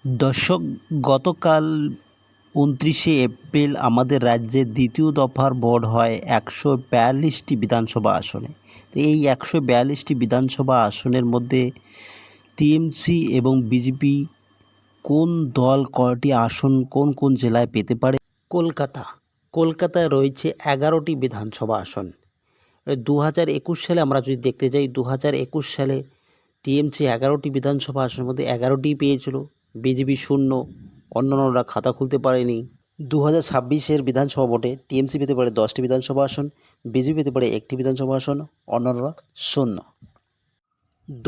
দর্শক, গতকাল ২৯শে এপ্রিল আমাদের রাজ্যের দ্বিতীয় দফার ভোট হয় ১৪২টি বিধানসভা আসনে। তো এই ১৪২টি বিধানসভা আসনের মধ্যে টিএমসি এবং বিজেপি কোন দল কয়টি আসন কোন কোন জেলায় পেতে পারে? কলকাতায় রয়েছে ১১টি বিধানসভা আসন। ২০২১ সালে আমরা যদি দেখতে যাই, ২০২১ সালে টিএমসি ১১টি বিধানসভা আসনের মধ্যে ১১টিই পেয়েছিল, বিজেপি শূন্য, অন্যান্যরা খাতা খুলতে পারেনি। ২০২৬-এর বিধানসভা ভোটে টিএমসি পেতে পারে 10টি বিধানসভা আসন, বিজেপি পেতে পারে 1টি বিধানসভা আসন, অন্যান্যরা শূন্য।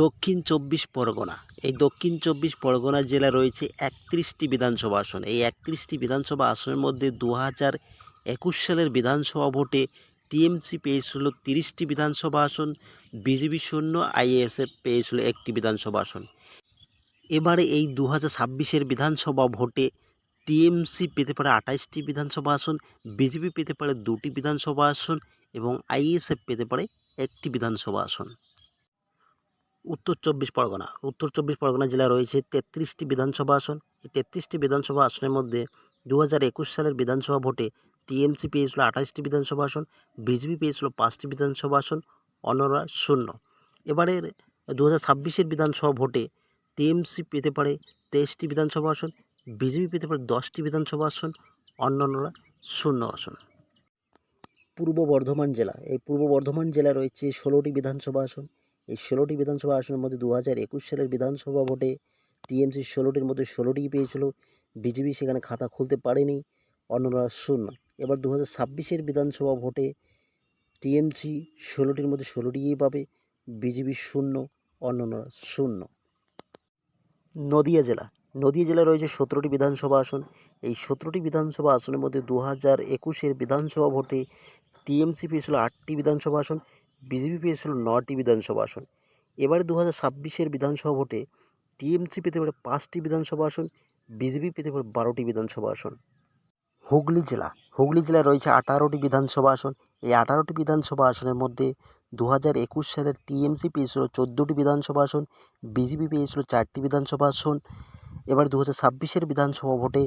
দক্ষিণ চব্বিশ পরগনা, এই দক্ষিণ চব্বিশ পরগনা জেলা রয়েছে ৩১টি বিধানসভা আসন। এই ৩১টি বিধানসভা আসনের মধ্যে ২০২১ সালের বিধানসভা ভোটে টিএমসি পেয়েছিল 30টি বিধানসভা আসন, বিজেপি শূন্য, আইএসএফ পেয়েছিল 1টি বিধানসভা আসন। এবারে এই ২০২৬-এর বিধানসভা ভোটে টিএমসি পেতে পারে 28টি বিধানসভা আসন, বিজেপি পেতে পারে 2টি বিধানসভা আসন এবং আইএসএফ পেতে পারে 1টি বিধানসভা আসন। উত্তর চব্বিশ পরগনা জেলা রয়েছে 33টি বিধানসভা আসন। এই 33টি বিধানসভা আসনের মধ্যে ২০২১ সালের বিধানসভা ভোটে টিএমসি পেয়েছিল 28টি বিধানসভা আসন, বিজেপি পেয়েছিল 5টি বিধানসভা আসন, অন্যরা শূন্য। এবারের ২০২৬-এর বিধানসভা ভোটে টিএমসি পেতে পারে 23টি বিধানসভা আসন, বিজেপি পেতে পারে 10টি বিধানসভা আসন, অন্যান্যরা শূন্য আসন। পূর্ব বর্ধমান জেলা, এই পূর্ব বর্ধমান জেলা রয়েছে 16টি বিধানসভা আসন। এই 16টি বিধানসভা আসনের মধ্যে ২০২১ সালের বিধানসভা ভোটে টিএমসি 16টির মধ্যে 16টিই পেয়েছিল, বিজেপি সেখানে খাতা খুলতে পারেনি, অন্যরা শূন্য। এবার ২০২৬-এর বিধানসভা ভোটে টিএমসি 16টির মধ্যে 16টিই পাবে, বিজেপি শূন্য, অন্যান্যরা শূন্য। নদিয়া জেলা রয়েছে 17টি বিধানসভা আসন। এই 17টি বিধানসভা আসনের মধ্যে ২০২১-এর বিধানসভা ভোটে টিএমসি পেয়েছিল 8টি বিধানসভা আসন, বিজেপি পেয়েছিল 9টি বিধানসভা আসন। এবারে ২০২৬-এর বিধানসভা ভোটে টিএমসি পেতে পারে 5টি বিধানসভা আসন, বিজেপি পেতে পারে 12টি বিধানসভা আসন। হুগলি জেলায় রয়েছে 18টি বিধানসভা আসন। এই 18টি বিধানসভা আসনের মধ্যে ২০২১ সালের টিএমসি পেয়েছিল 14টি বিধানসভা আসন, বিজেপি পেয়েছিল 4টি বিধানসভা আসন। এবার ২০২৬-এর বিধানসভা ভোটে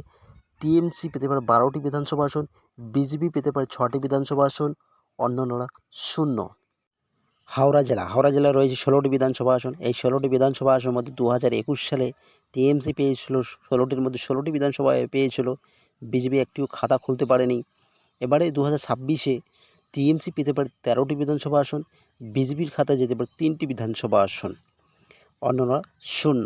টিএমসি পেতে পারে 12টি বিধানসভা আসন, বিজেপি পেতে পারে 6টি বিধানসভা আসন, অন্যান্যরা শূন্য। হাওড়া জেলায় রয়েছে 16টি বিধানসভা আসন। এই 16টি বিধানসভা আসনের মধ্যে ২০২১ সালে টিএমসি পেয়েছিল 16টির মধ্যে 16টি বিধানসভা পেয়েছিল, বিজেপি একটিও খাতা খুলতে পারেনি। এবারে ২০২৬-এ টিএমসি পেতে পারে 13টি বিধানসভা আসন, বিজেপির খাতায় যেতে পারে 3টি বিধানসভা আসন, অন্যরা শূন্য।